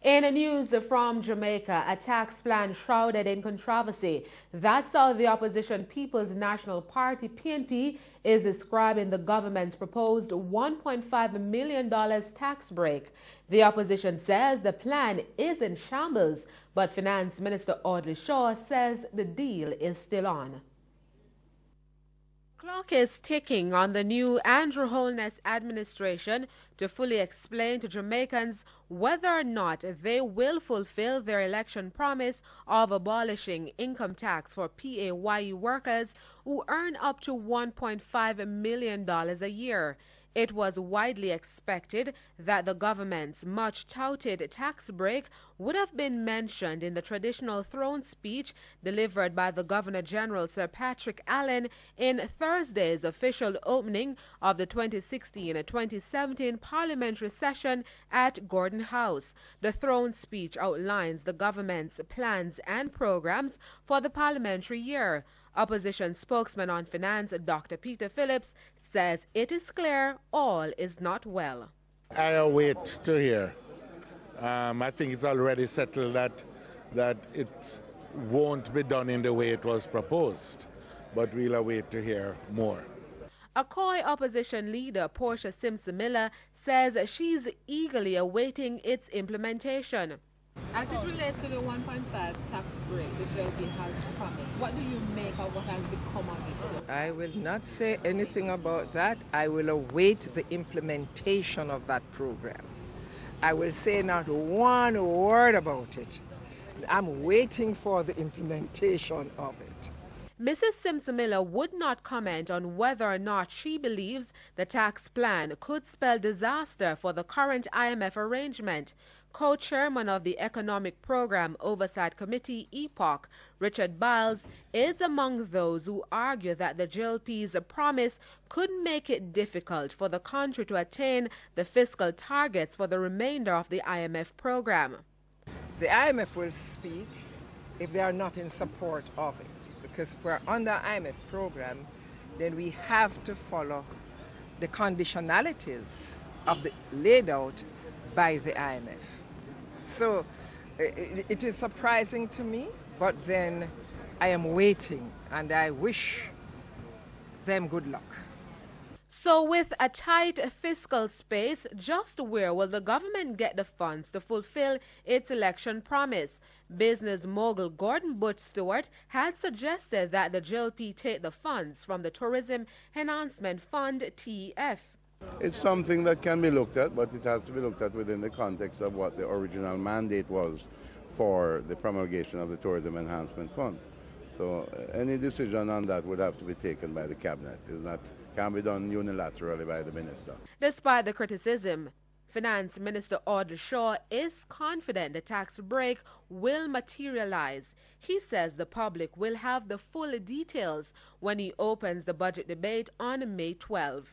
In news from Jamaica, a tax plan shrouded in controversy. That's how the opposition People's National Party, PNP, is describing the government's proposed $1.5 million tax break. The opposition says the plan is in shambles, but Finance Minister Audley Shaw says the deal is still on. Clock is ticking on the new Andrew Holness administration to fully explain to Jamaicans whether or not they will fulfill their election promise of abolishing income tax for PAYE workers who earn up to $1.5 million a year. It was widely expected that the government's much-touted tax break would have been mentioned in the traditional throne speech delivered by the Governor-General Sir Patrick Allen in Thursday's official opening of the 2016-2017 parliamentary session at Gordon House. The throne speech outlines the government's plans and programs for the parliamentary year. Opposition spokesman on finance, Dr. Peter Phillips, says it is clear all is not well. I await to hear. I think it's already settled that it won't be done in the way it was proposed, but we'll await to hear more. A coy opposition leader, Portia Simpson-Miller, says she's eagerly awaiting its implementation. As it relates to the 1.5 tax break the JP has promised, what do you make of what has become of it? I will not say anything about that. I will await the implementation of that program. I will say not one word about it. I'm waiting for the implementation of it. Mrs. Simpson-Miller would not comment on whether or not she believes the tax plan could spell disaster for the current IMF arrangement. Co-chairman of the Economic Program Oversight Committee, EPOC, Richard Biles, is among those who argue that the JLP's promise could make it difficult for the country to attain the fiscal targets for the remainder of the IMF program. The IMF will speak if they are not in support of it, because if we're under IMF program, then we have to follow the conditionalities of the laid out by the IMF. So it is surprising to me, but then I am waiting and I wish them good luck. So with a tight fiscal space, just where will the government get the funds to fulfill its election promise? Business mogul Gordon Butch Stewart had suggested that the JLP take the funds from the Tourism Enhancement Fund, TEF. It's something that can be looked at, but it has to be looked at within the context of what the original mandate was for the promulgation of the Tourism Enhancement Fund. So any decision on that would have to be taken by the Cabinet. Can't be done unilaterally by the Minister. Despite the criticism, Finance Minister Audley Shaw is confident the tax break will materialize. He says the public will have the full details when he opens the budget debate on May 12.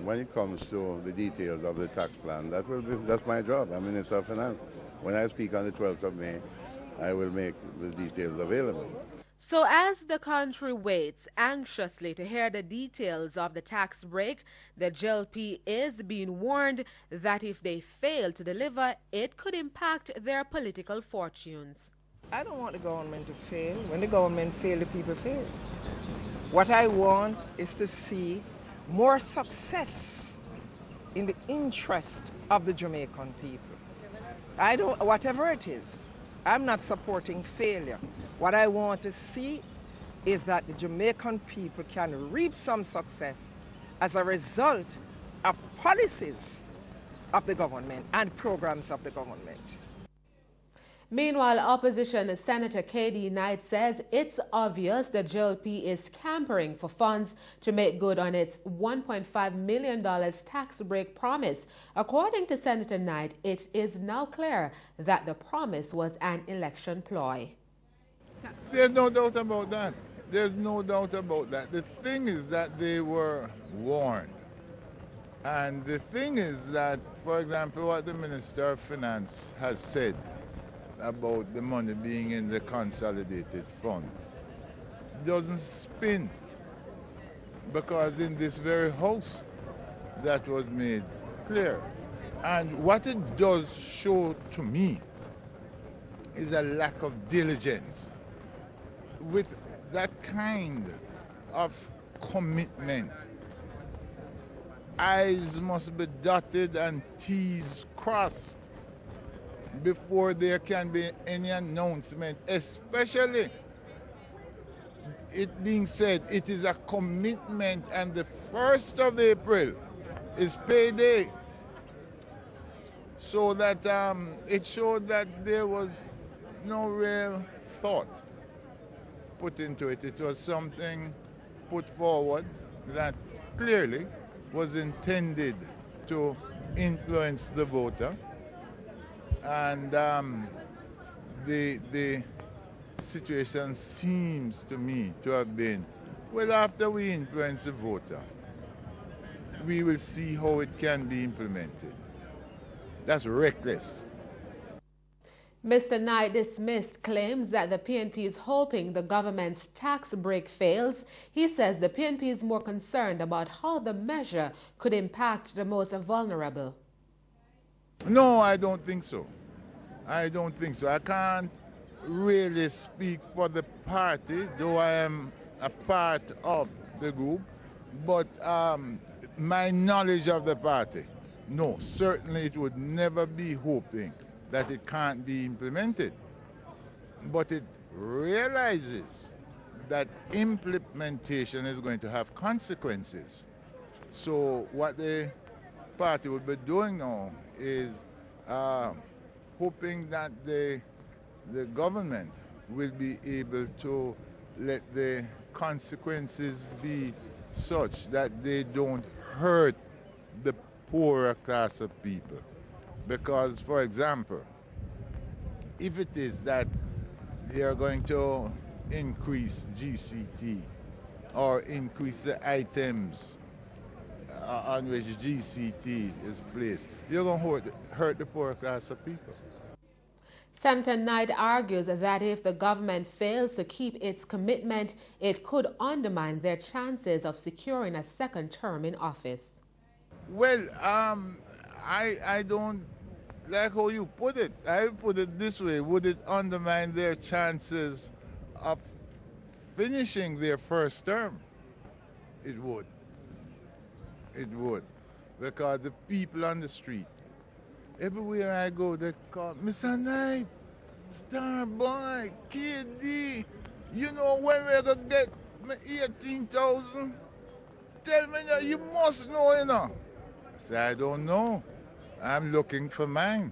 When it comes to the details of the tax plan, that's my job. I'm Minister of Finance. When I speak on the 12th of May, I will make the details available. So as the country waits anxiously to hear the details of the tax break, the JLP is being warned that if they fail to deliver, it could impact their political fortunes. I don't want the government to fail. When the government fails, the people fail. What I want is to see more success in the interest of the Jamaican people. Whatever it is, I'm not supporting failure. What I want to see is that the Jamaican people can reap some success as a result of policies of the government and programs of the government. Meanwhile, opposition Senator K.D. Knight says it's obvious the JLP is campering for funds to make good on its $1.5 million tax break promise. According to Senator Knight, it is now clear that the promise was an election ploy. There's no doubt about that. There's no doubt about that. The thing is that they were warned. And the thing is that, for example, what the Minister of Finance has said about the money being in the consolidated fund doesn't spin, because in this very house that was made clear. And what it does show to me is a lack of diligence. With that kind of commitment, I's must be dotted and T's crossed before there can be any announcement, especially it being said it is a commitment and the 1st of April is payday. So that it showed that there was no real thought put into it. It was something put forward that clearly was intended to influence the voter, and the situation seems to me to have been, well, after we influence the voter, we will see how it can be implemented. That's reckless. Mr. Knight dismissed claims that the PNP is hoping the government's tax break fails. He says the PNP is more concerned about how the measure could impact the most vulnerable. No, I don't think so. I don't think so. I can't really speak for the party, though I am a part of the group, but my knowledge of the party, no, certainly it would never be hoping that it can't be implemented. But it realizes that implementation is going to have consequences. So what the party will be doing now is hoping that the government will be able to let the consequences be such that they don't hurt the poorer class of people. Because, for example, if it is that they are going to increase GCT or increase the items on which GCT is placed, you're going to hurt the poorer class of people. Senator Knight argues that if the government fails to keep its commitment, it could undermine their chances of securing a second term in office. Well, I don't like how you put it. I put it this way: would it undermine their chances of finishing their first term? It would. It would. Because the people on the street, everywhere I go, they call Mr. Knight, Star Boy, KD. You know when we're going to get 18,000? Tell me, you must know, you know. I say, I don't know. I'm looking for mine.